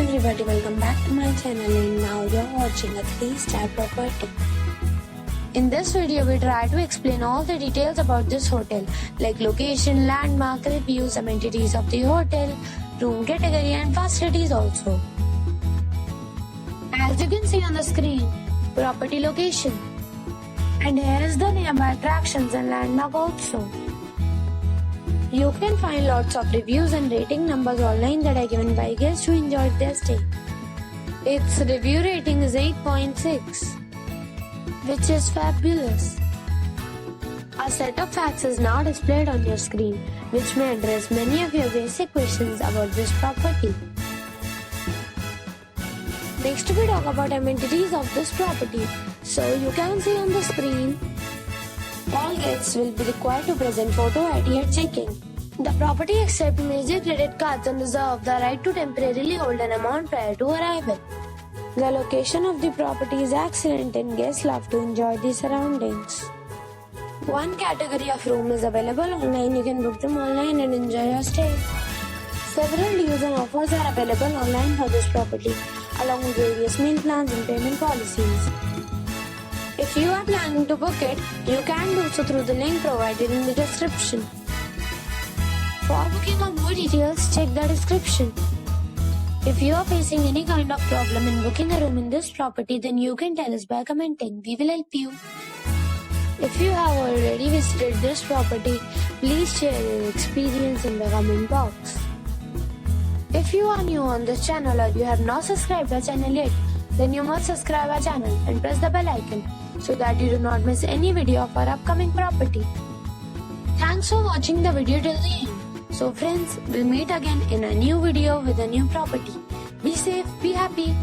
everybody, welcome back to my channel and now you're watching a 3-star property. In this video, we try to explain all the details about this hotel like location, landmark, reviews, amenities of the hotel, room category and facilities also. As you can see on the screen, property location. And here is the nearby attractions and landmark also. You can find lots of reviews and rating numbers online that are given by guests who enjoyed their stay. Its review rating is 8.6, which is fabulous. A set of facts is now displayed on your screen, which may address many of your basic questions about this property. Next, we talk about amenities of this property. So you can see on the screen, all guests will be required to present photo ID at check-in. The property accepts major credit cards and reserves the right to temporarily hold an amount prior to arrival. The location of the property is excellent and guests love to enjoy the surroundings. One category of room is available online. You can book them online and enjoy your stay. Several deals and offers are available online for this property, along with various meal plans and payment policies. If you are planning to book it, you can do so through the link provided in the description. For booking or more details, check the description. If you are facing any kind of problem in booking a room in this property, then you can tell us by commenting. We will help you. If you have already visited this property, please share your experience in the comment box. If you are new on this channel or you have not subscribed our channel yet, then you must subscribe our channel and press the bell icon so that you do not miss any video of our upcoming property. Thanks for watching the video till the end. So friends, we'll meet again in a new video with a new property. Be safe, be happy.